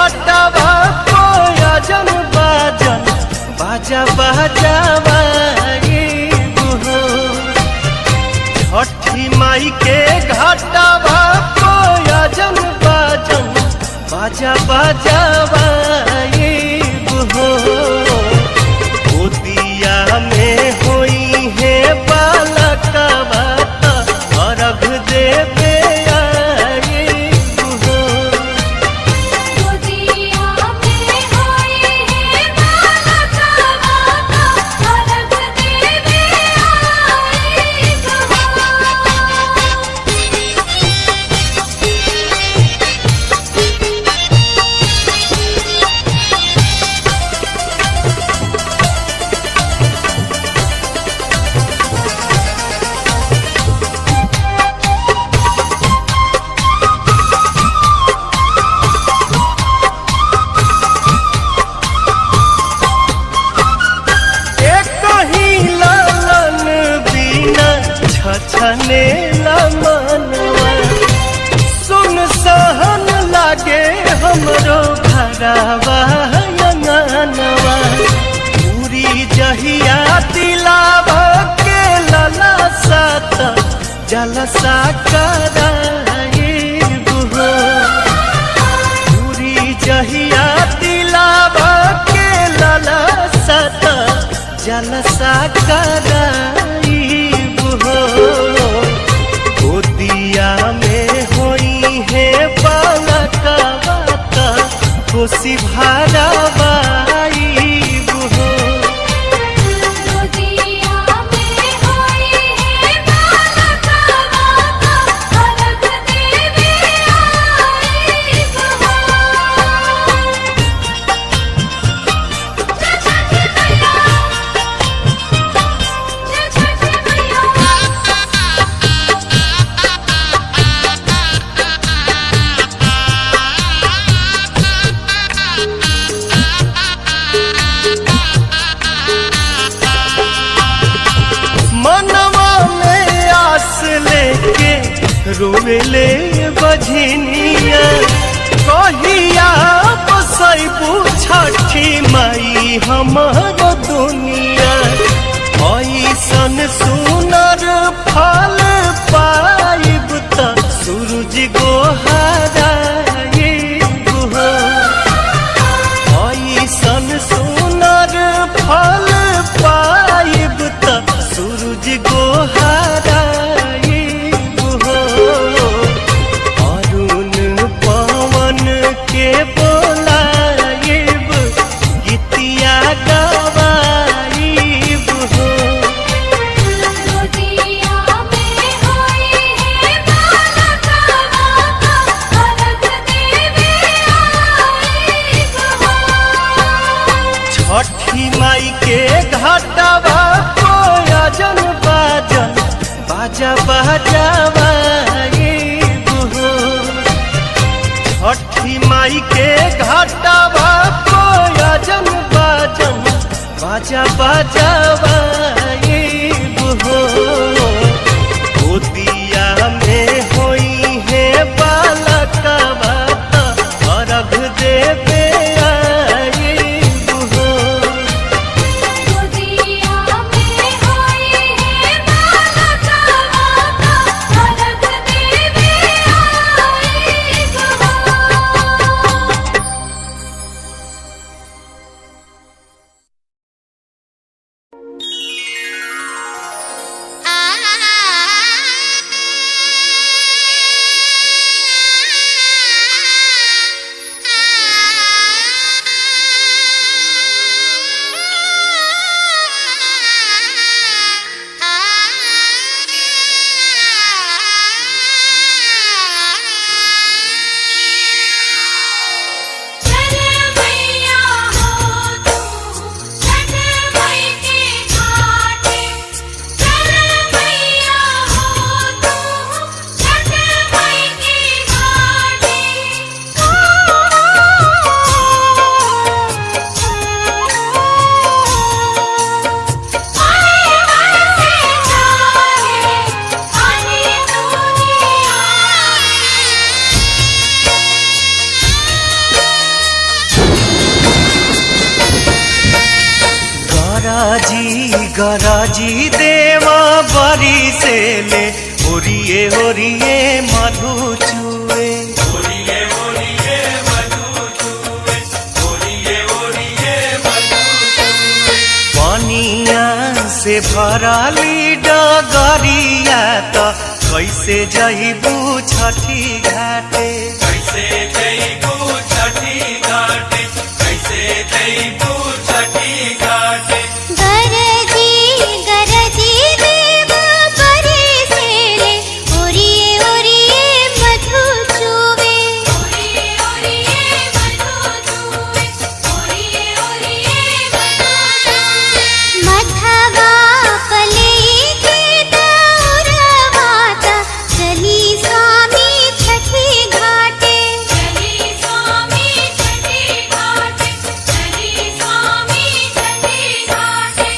घाटवा कोयजन बाजन बाजा बजावाइबु हो। छठी माई के घाटवा कोयजन बाजन बाजा बजावाइबु हो। गोदिया में होई है बालकवा अर्घ देवे सुन सहन लागे हमरो घरवा अंगनवा। पूरी जहिया दिलावा के लला सात जलसा कराइबु हो। पूरी जहिया दिलावा के लला सात जलसा कराइबु हो। गोदिया में होई है बालकवा कोसी भरावाइबु हो। गोदिया में होई है बालकवा अर्घ देवे आइबु हो। छठी मैया छठी मैया मनवा में आस लेके रोवेले बझनिया। कहिया बसैबू छठी माई हमर दुनिया। ऐसन सुनर फल पाइब त सूरज गोहराइबु हो। ऐसन सुनर फल पाइब त सूरज गोहराइबु हो। अरुण पवन के बोलाइब गीतिया गवाइबु हो। गोदिया में होई है बालकवा अर्घ देवे आइबु हो। छठी माई के घाटवा कोयजन बाजन बाजा बजावाइबु हो। छठी माई के घाटवा कोयजन बाजन बाजा बजावाइबु हो। गोदिया में होई है बालकवा अर्घ देवे आइबु हो। गोदिया में होई है बालकवा अर्घ देवे आइबु हो। गराजी गराजी देवा बरी से ले ओरिए ओरिए मधु चुए ओरिए ओरिए मधु चुए, ओरिए ओरिए मधु चुए। पनिया से भराली डगरिया त कैसे जइबू छठी घाटे कैसे जइबू छठी घाटे, कैसे जइबू छठी घाटे। गरजी गरजी देवा बरी से ले ओरिए ओरिए मधु चुवे ओरिए ओरिए मधु चुवे ओरिए ओरिए मधु चुवे। मथवा पले के दौरवाता चली स्वामी छठी घाटे चली स्वामी छठी घाटे चली स्वामी छठी घाटे।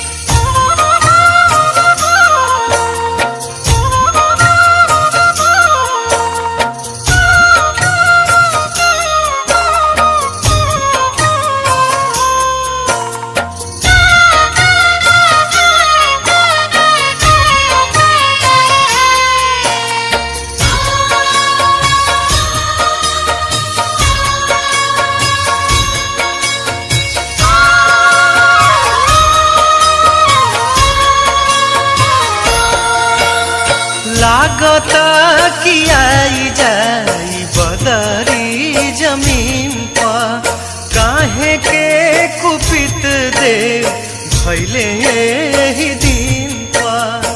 लागता कि आई जाई बदरी जमीन पर काहे के कुपित देव भैले ही दिन पर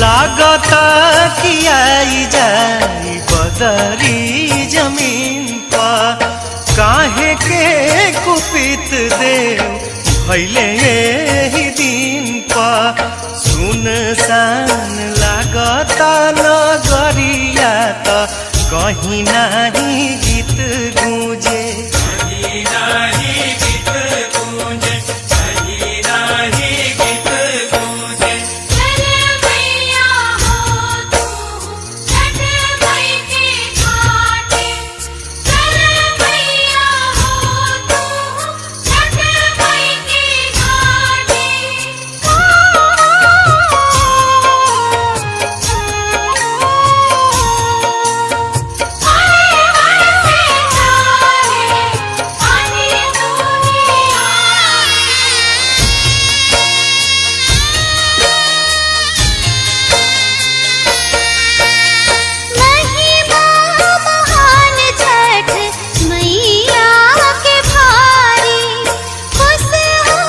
लागता कि आई जाई बदरी जमीन पर काहे के कुपित देव भैले ही दिन पर सुनसान लागता नगरिया त कहीं नहीं गीत गूंजे कहीं नहीं गीत गूंजे, कहीं नहीं गीत गूंजे। चल मैया हो तू छठ मई के घाटे चल मैया हो तू छठ मई के घाटे। महिमा महान छठ मैया के भारी खुश हो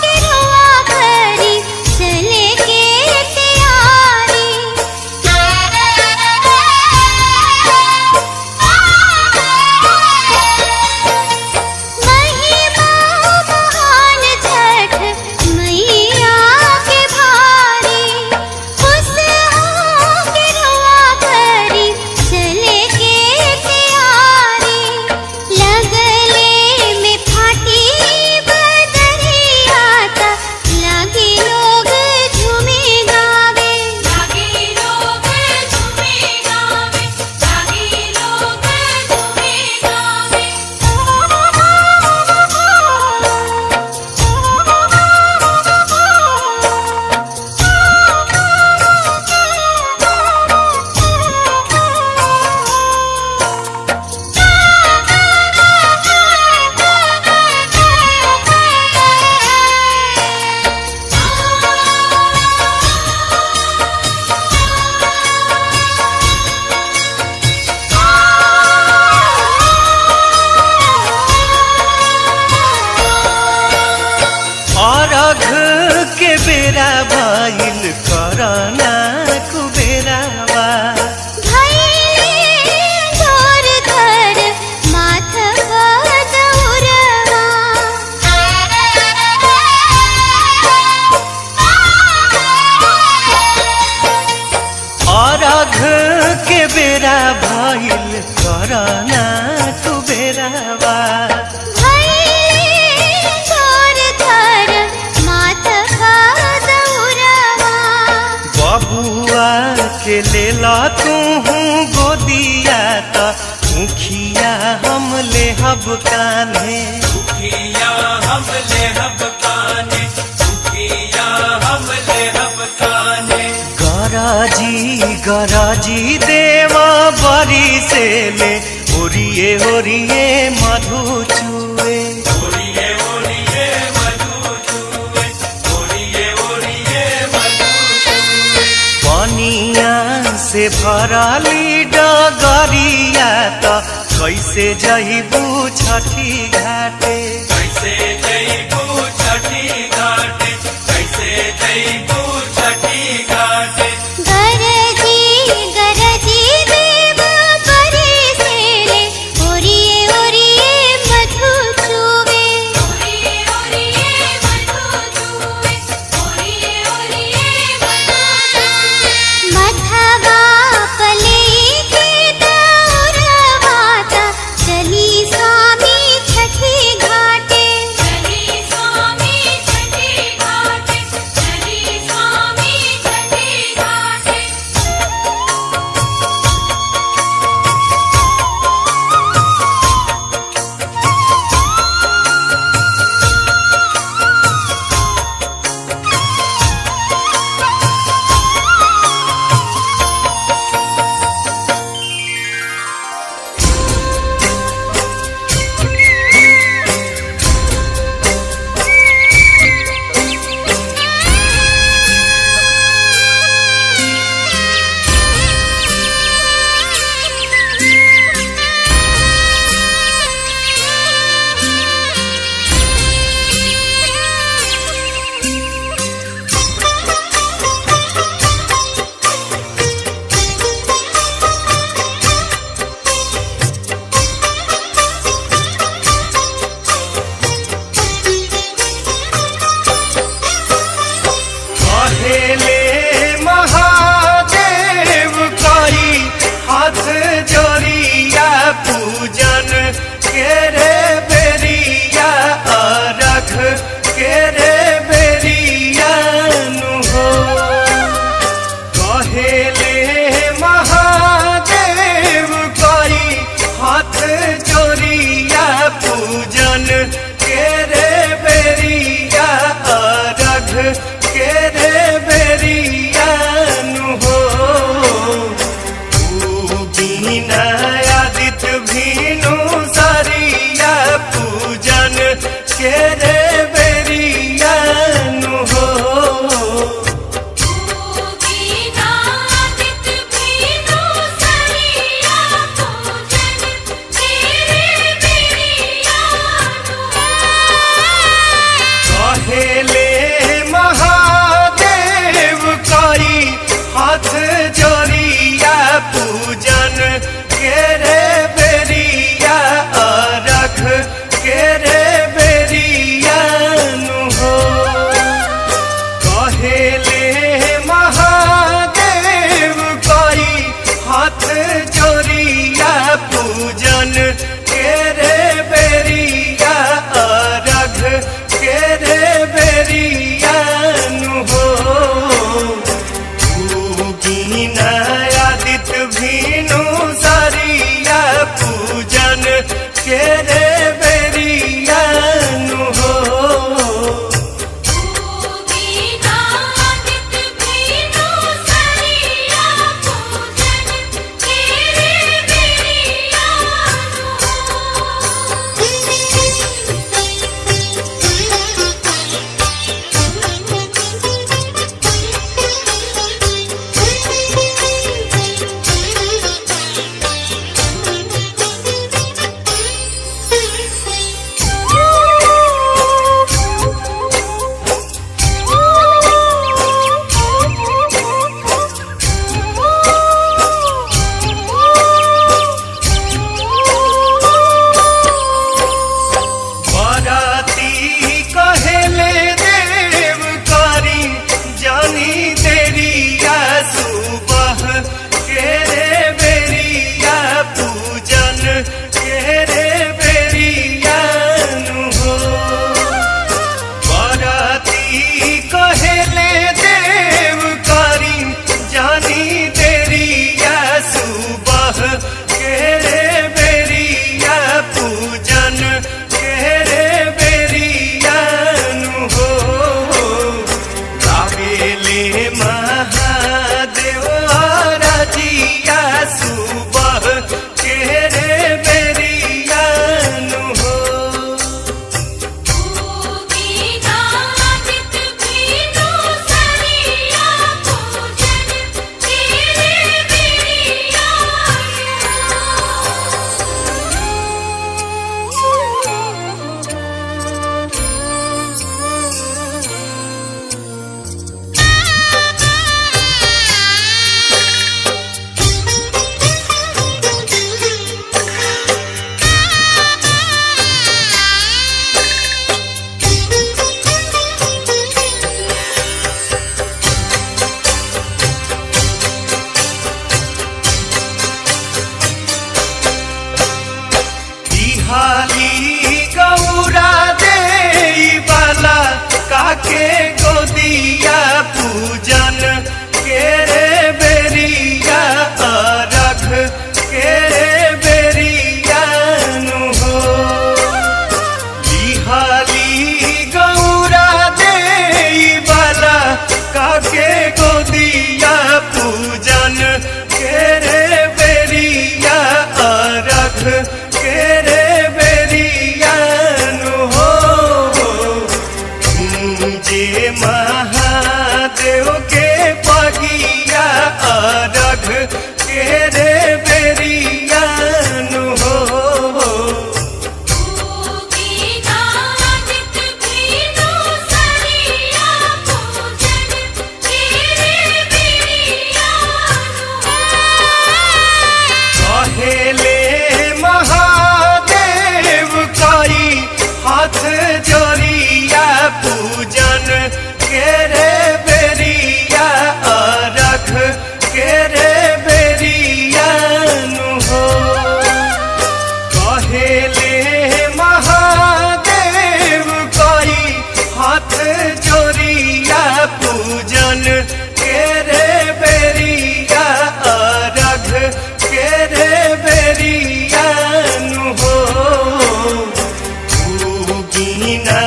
के रोआ करी चले के तैयारी। महिमा महान छठ मैया के भारी खुश हो के रोआ करी चले के तैयारी। लगले में फाटी बदरिया ता लागे लोग झूमे गावे लागे लोग झूमे गावे लागे लोग झूमे गावे। अरघ के बेरा भइल करना कुबेरावा भैले जोर धर माथवा दौरवा अरघ के बेरा भइल करना कुबेरावा भैले जोर धर माथवा दौरवा। बबुआ के लेला तू गोदिया त मुखी उखिया हम लेहब कान्हे उखिया हम लेहब काने उखिया हम लेहब काने गराजी देवा बरी से ले ओरिए ओरिए मधु चुए ओरिए ओरिए मधु चुए ओरिए ओरिए मधु चुए पनिया से भराली डगरिया त कैसे जइबू छठी घाटे कैसे जइबू छठी घाटे कैसे जइबू छठी घाटे गरजी देव बरी से ले ओरिए ओरिए मधु चुवे ओरिए ओरिए मधु चुवे ओरिए ओरिए मधु चुवे मधवा पले के दौरवाता चली स्वामी छठी घाटे चली स्वामी छठी घाटे चली स्वामी छठी घाटे कहेले महादेव करी हाथ जोड़िया पूजन के रे बेरिया अरघ के रे बेरिया नु हो कहेले महादेव करी हाथ जोड़िया पूजन के रे बेरिया अरघ के रे बेरिया नु हो बीना आदित भीनु सरिया पूजन के रे बेरिया नु हो गीतादित भीनु सरिया पूजन तेरे बेरिया कहेले महादेव करी हाथ जोड़िया पूजन के रे बेरिया अरघ के रे बेरिया नु हो कहेले महादेव करी हाथ जोड़िया पूजन के रे बेरिया अरघ के रे बेरिया नु हो बीना आदित भीनु सरिया पूजन के रे बेरिया नु हो गीतादित भीनु सरिया पूजन तेरे बेरिया लिहाली गौरा दे बाला काके गोदिया पूजन के रे बेरिया रख के रे बेरिया नु हो लिहाली गौरा दे बाला काके गोदिया पूजन के रे बेरिया रख के रे बेरिया नु हो जे महादेव के पगिया रख के रे बेरिया नु हो गीतादित भीनु सरिया पूजन तेरे बिरिया कहेले महादेव कई हाथ जोड़िया पूजन के रे बेरिया रख के रे बेरिया नु हो कहेले महादेव कई हाथ जोड़िया पूजन के रे बेरिया रख के रे बेरिया नु हो गीना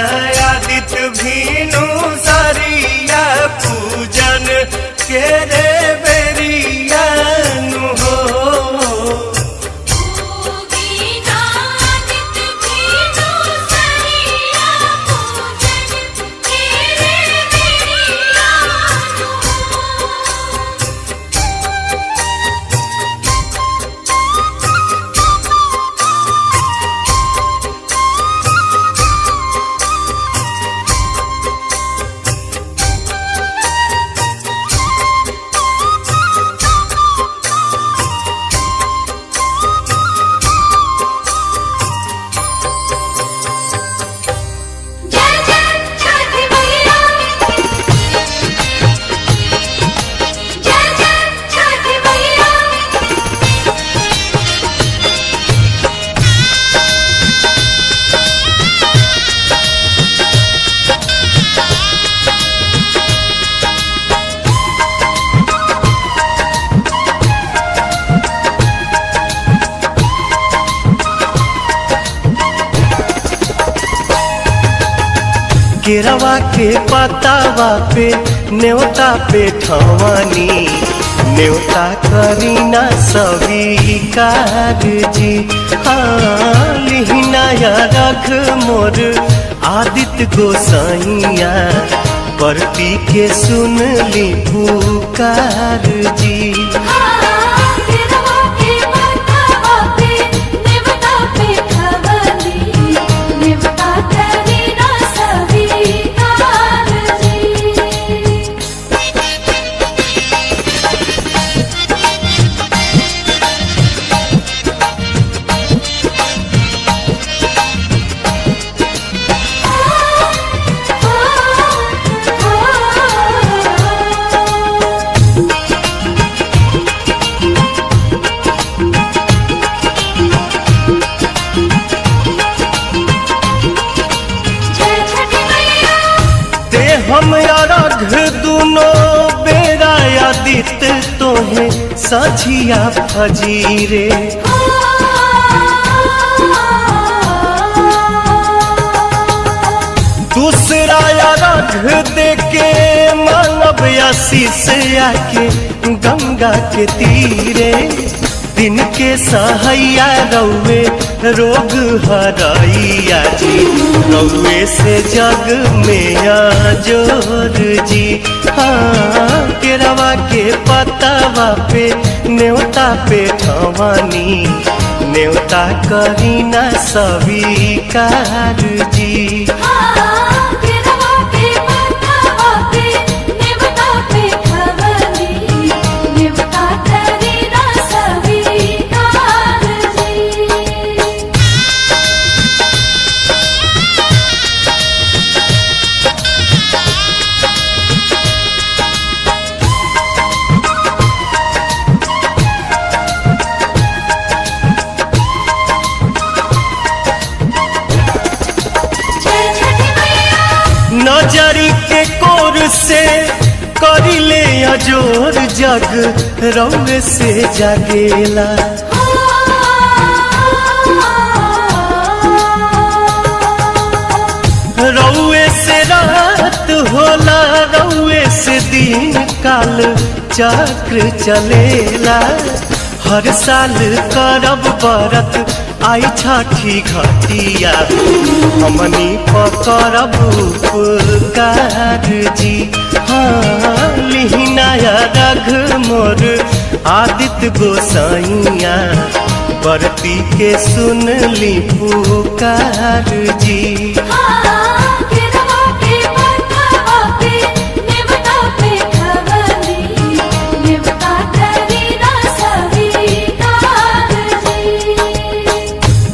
आदित्य भीनु सरिया पूजन के रे बेरिया नु हो गीतादित भीनु सरिया पूजन तेरे बिरिया जय जय छठी मैया जय जय छठी मैया केरवा के पतावा पे न्योता पे ठवानी न्योता करीना स्वीकार जी हाँ लिहिना या रख मोर आदित्य गोसाइया परती के सुन ली पुकार जी केरवा के पतावा पे नेवता पे खवली नेवता करीना स्वीकार जी जय छठी मैया ते हम अरघ दुनो बेरा आदित्य तोहे सझिया फजीरे दूसरा अरघ देके मानव आशीष आके गंगा के तीरे दिन के सहैया रौवे रोग हरैया जी रौवे से जग में जोर जी हाँ केरवा के पतावा पे न्योता पे ठवानी न्योता करीना स्वीकार जी केरवा के पतावा पे नेवता पे खवली नेवता करीना स्वीकार जी से करिले अजोर जग रौवे से जागेला। रौवे से रात होला रौवे से दिन काल चक्र चलेला। हर साल करब बरत आई छठी घटिया हमनी पकड़ब उपकार जी। हाँ लिहिनाया रघ मोर आदित्य गोसाइया बरती के सुन ली पुकार जी।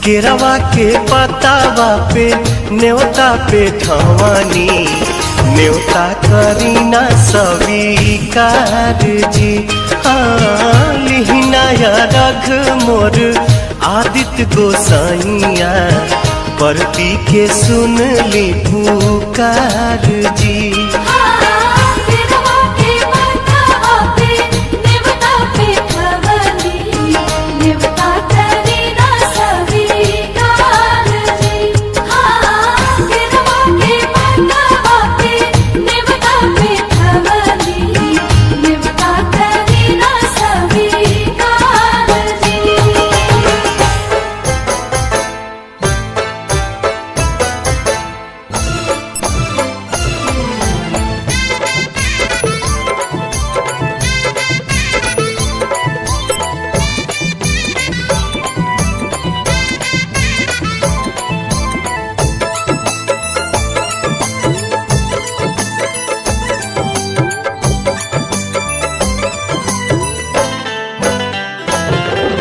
केरवा के पतावा पे न्योता पे ठवानी न्योता करीना स्वीकार जी। हाँ लिहिनाया रघ मोर आदित्य गोसाइया परती के सुन ली पुकार जी।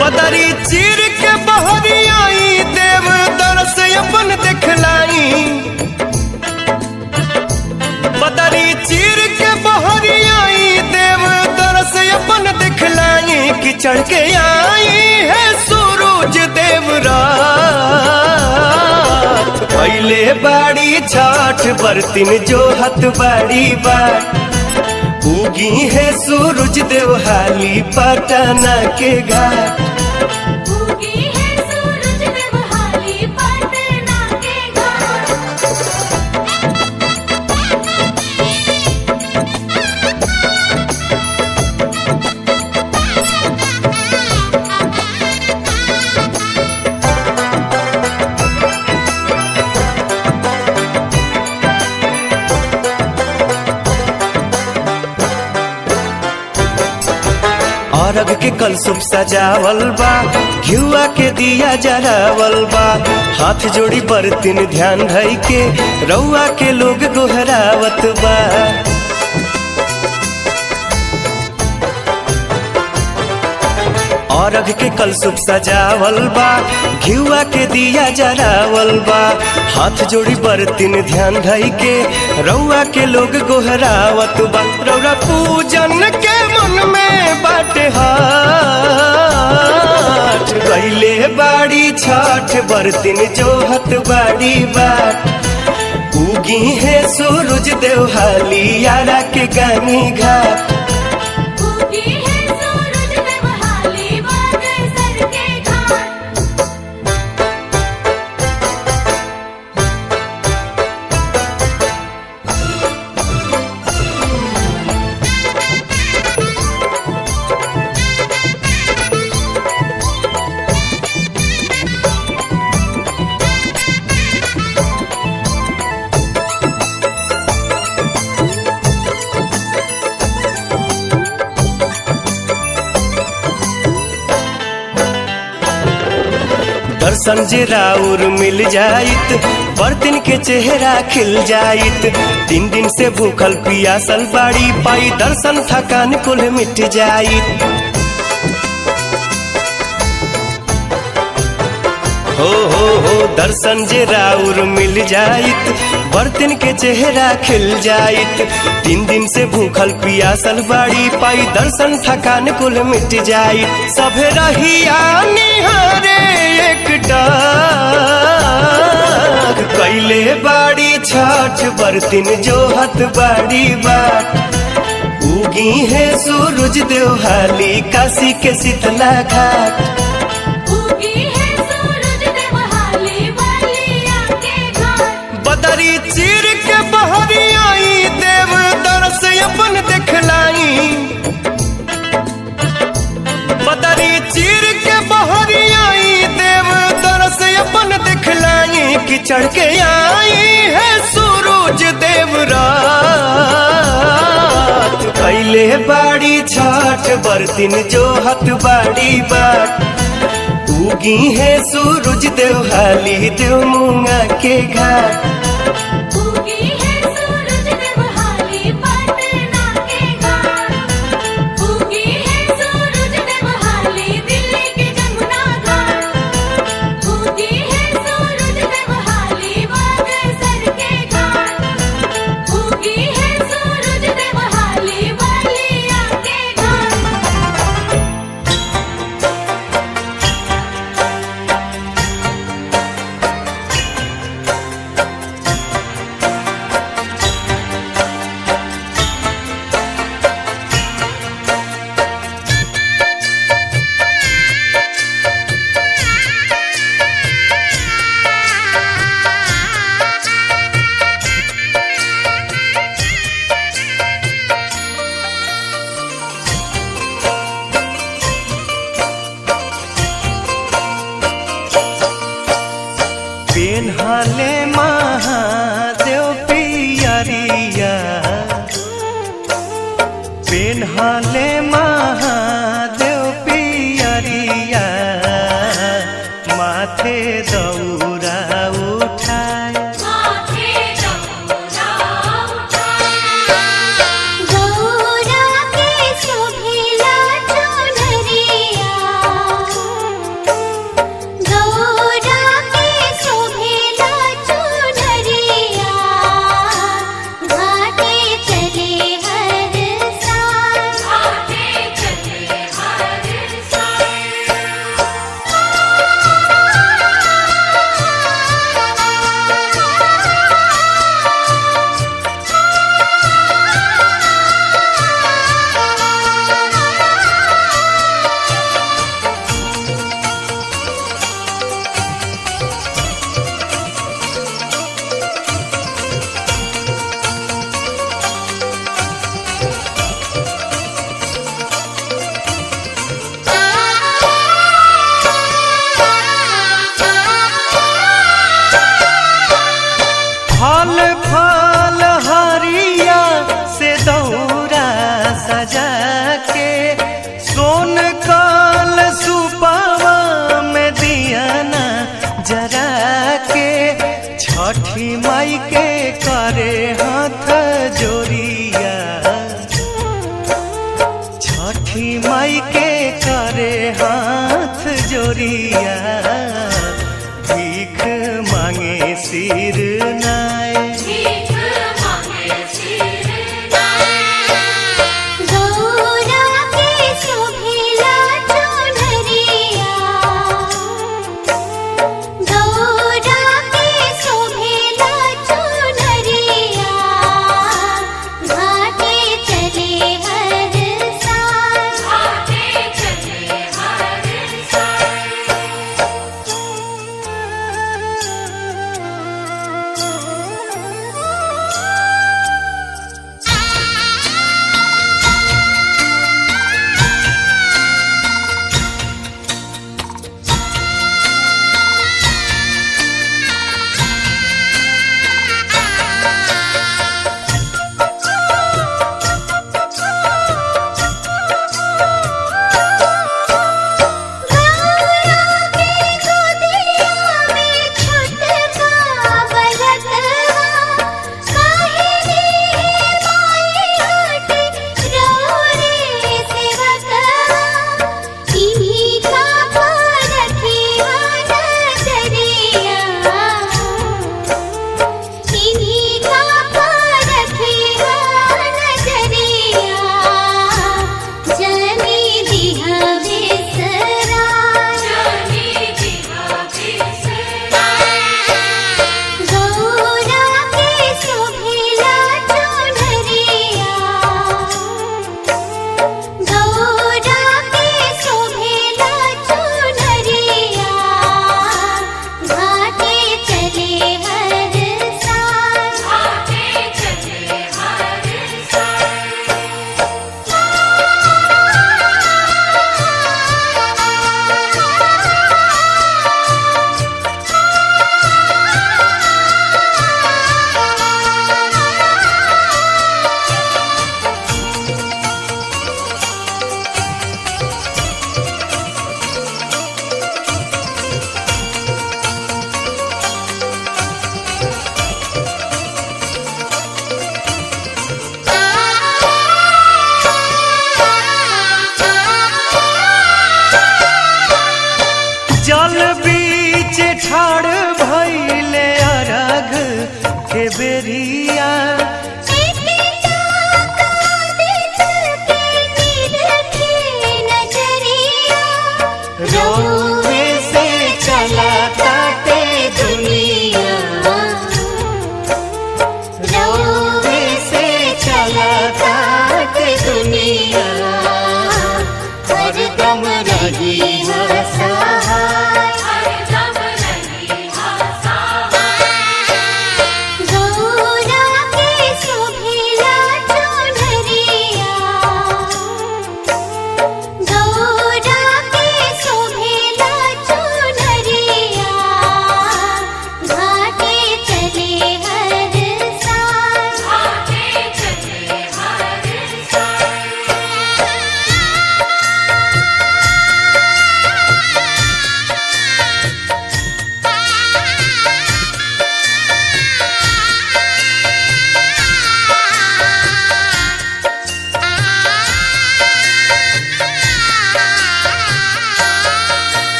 बदरी चीर के बहरी आई देव दरस अपन दिखलाई। बदरी चीर के बहरी आई देव दरस अपन दिखलाई। कि चढ़ के आई है सूरज देव रात पहले बाड़ी छठ बरतिन जो हथ बाड़ी बाट। उगी है सूरज देव हाली पटना के घाट। उगी है सूरज देव हाली पटना के घाट। अरग के कलसुप सजावल बा घिउआ के दिया जरावल बा। हाथ जोड़ी बरतिन ध्यान धई के रउआ के लोग गोहरावत बा। अरग के कलसुप सजावल बा घिउआ के दिया जरावल बा। हाथ जोड़ी बरतिन ध्यान धई के रउआ के लोग गोहरावत बा। रउआ पूजन के मन में बाटे हाथ गईले बाड़ी छठ बरतिन जोहत बाड़ी बाट। उगी है सूरज देव हाली यारा के गानी घाट। उगी है सूरज देव हाली बागेश्वर के घाट। दर्शन जे राउर मिल जाइत बर्तन के चेहरा खिल जाइत। 3 दिन से भूखल पियासल बाड़ी पाई दर्शन थकान कुल मिट जाइत। हो दर्शन जे राउर मिल जाइत बर्तन के चेहरा खिल जाइत। 3 दिन से भूखल पियासल बाड़ी पाई दर्शन थकान कुल मिट जाइत। सभे रहिया निहारे एक डाक कैले बाड़ी छठ छठ बरतिन जो हथ बाड़ी बाट उगी है सूरज देवहाली काशी के शीतला घाट उगी है सूरज देवहाली बलिया के घाट। बदरी चीर के बहरी आई देव दरस अपन दिखलाई बदरी चीर के बहरी आई देव दरस अपन दिखलाई कि चढ़ के आई है सूरज देवरात कैले बाड़ी छठ बरतिन जो हथ बाड़ी बाट उगी है सूरज देवहाली देव मूंगा के घाट उगी है सूरज देवहाली पटना के घाट। उगी है सूरज देवहाली दिल्ली के जमुना घाट। उगी है सूरज देवहाली बागेश्वर के घाट। उगी है सूरज देवहाली बलिया के घाट। पेन्हाले महादेव पियरिया पेन्हाले महादेव पियरिया माथे दौरा उठाए माथे दौरा उठाए। गौरा के शोभिला चुनरिया। गौरा के शोभिला चुनरिया। घाटे चले हर साल। घाटे चले हर साल। फल फल हरिया से दौरा सजा के सोन काल सुपावा में दियाना जरा के छठी माई के करे हाथ जोड़िया छठी माई के करे हाथ जोड़िया भीख मांगे सिर नाय भीख मांगे सिर नाय। गौरा के शोभिला चुनरिया। गौरा के शोभिला चुनरिया। घाटे चले हर साल। घाटे चले हर साल।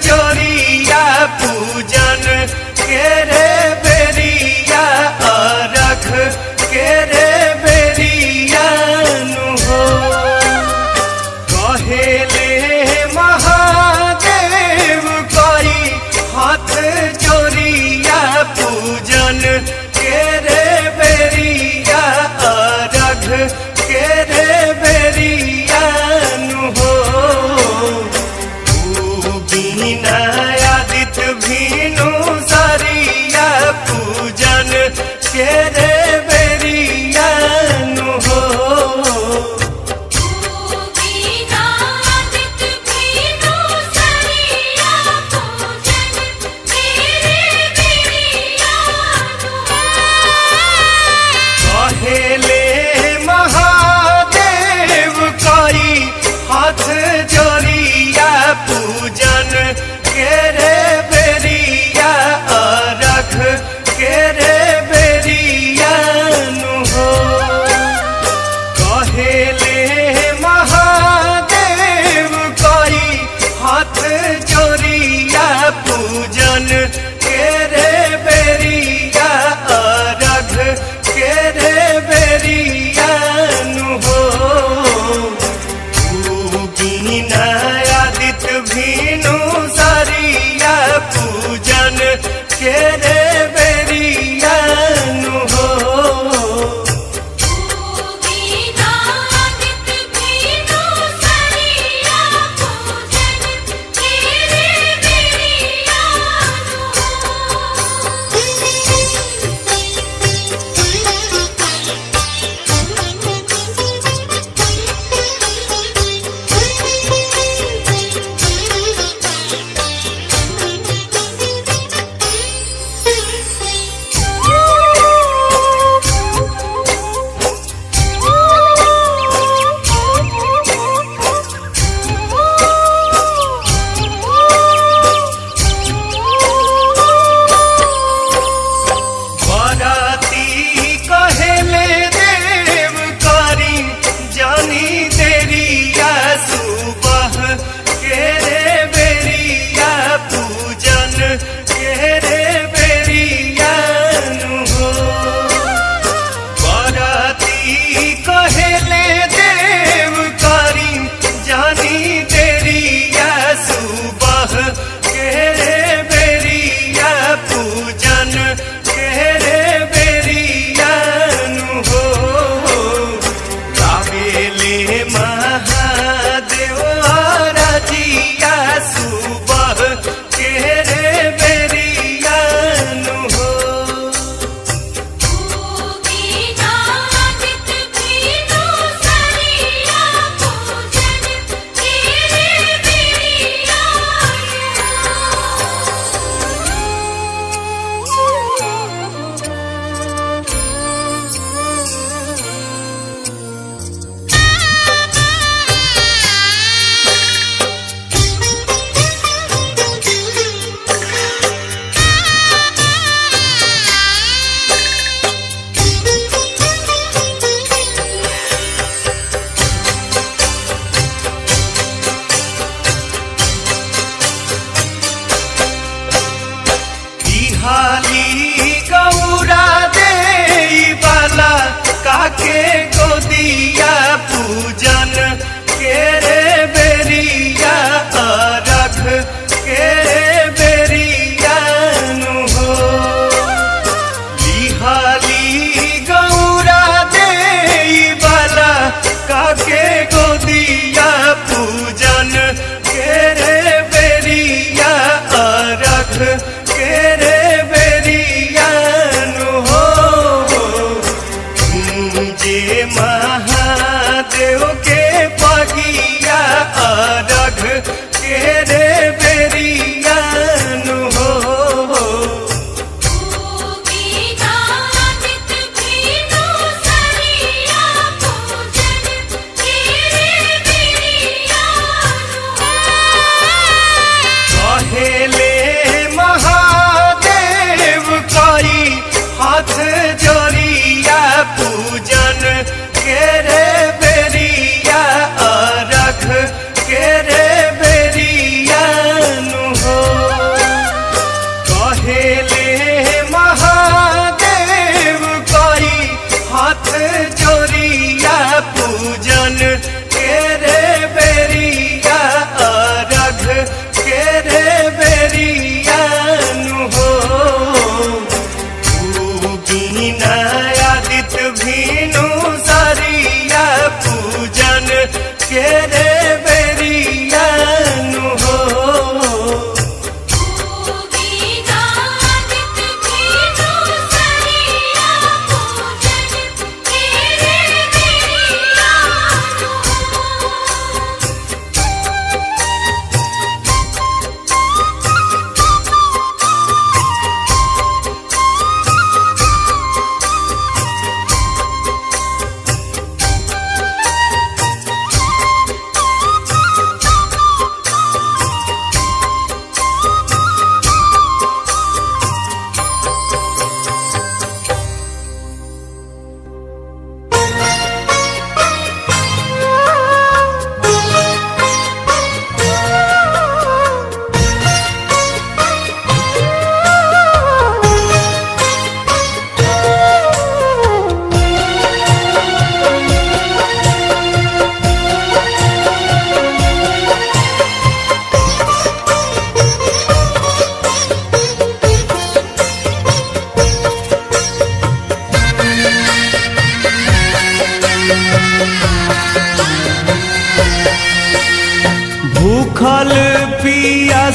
जोड़िया पूजन के रे बेरिया रख के रे बेरिया नु हो कहेले महादेव कोई हाथ जोड़िया पूजन के रे बेरिया रख के रे बेरिया नु हो आदित्य भीनु सरिया पूजन के रे बेरिया नु हो कहेले महादेव कोई हाथ जोड़िया पूजन के रे बेरिया रख के रे बेरिया नु हो कहेले महादेव कोई हाथ जोड़िया पूजन के रे बेरिया रख के रे बेरिया नु हो आदित्य भीनु सरिया पूजन के रे बेरिया नु हो के गोदिया पूजन के रे बेरिया रख के रे बेरिया नु हो लिहाली गौरा दे बाला काके गोदिया पूजन के रे बेरिया रख के रे बेरिया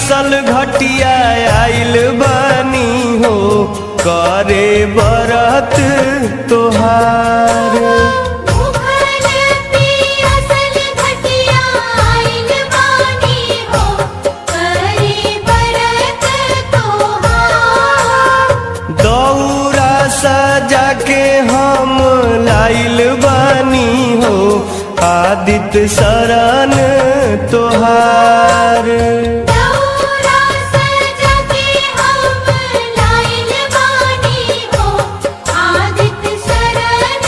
पियासल घटिया आइल बानी हो करे बरत तोहार। भूखल पियासल घटिया आइल बानी हो करे बरत तोहार। दौरा सजा के हम लाइल बानी हो आदित्य शरण तोहार। दौरा सजा के हम लाइल बानी हो आदित्य शरण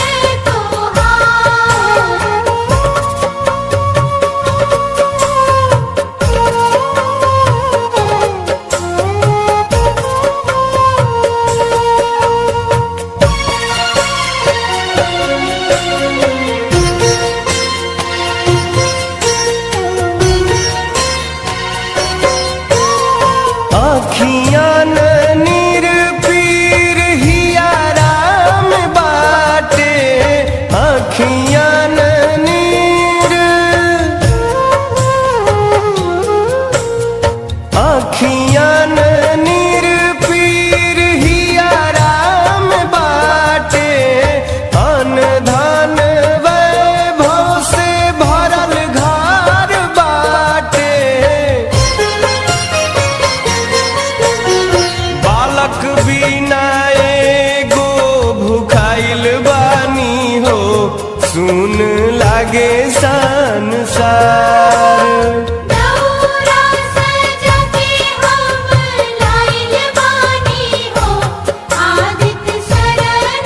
अखियान नीर पीर हिया राम बाटे अखियान नीर अखियान नीर पीर हिया राम बाटे अन धन वैभव से भरल घर बाटे। बालक बिना एगो भुखाइल बानी हो सुन लागे संसार। दौरा सजा के हम लाइल बानी हो आदित्य शरण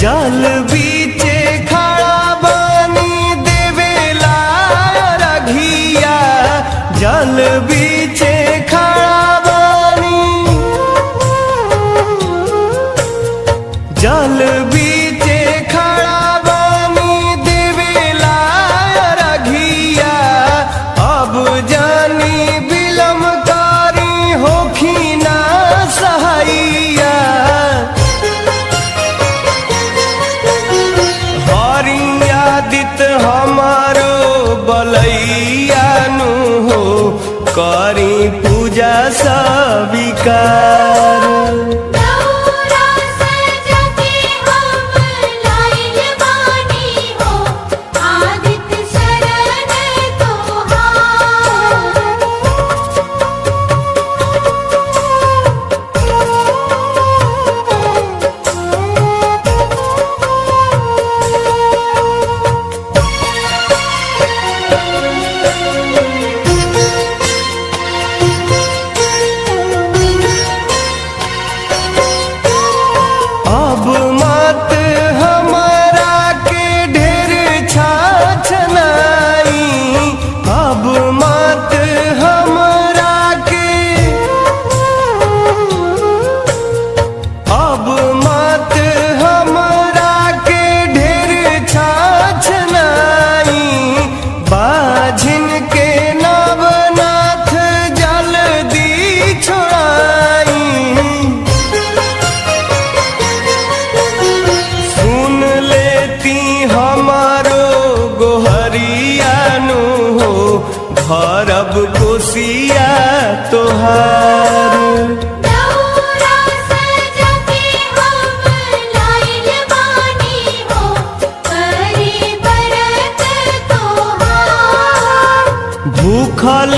जल बीचे खड़ा बानी देवेला रघिया जल बीचे खड़ा बानी जल बीचे खड़ा बानी देवेला रघिया अब जानी बिलम कारी होखिना सहैया। हरियादित हमारो बलैया नु हो करी पूजा सविकार। दौरा सजा के हम लाइल बानी हो आदित्य शरण अब मत हमारा के ढेर छाछनाई अब मत हमरा के अब मत हमरा के ढेर छाछनाई बाझिन के नवनाथ जल्दी छोड़ाई। सुन लेती हमारो गोहरिया नु हो भरब कोसिया तोहार। दौरा सजा के हम लाइल बानी हो करे बरत तोहार। भूखल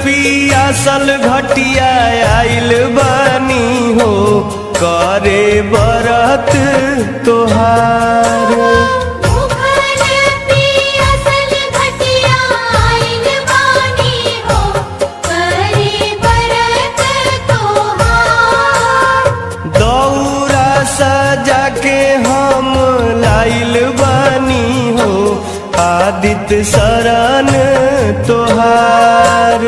पियासल घटिया आइल बानी हो करे बरत तोहार। भूखल पियासल घटिया आइल बानी हो करे बरत तोहार। दौरा सजा के हम लाइल बानी आदित्य शरण तोहार।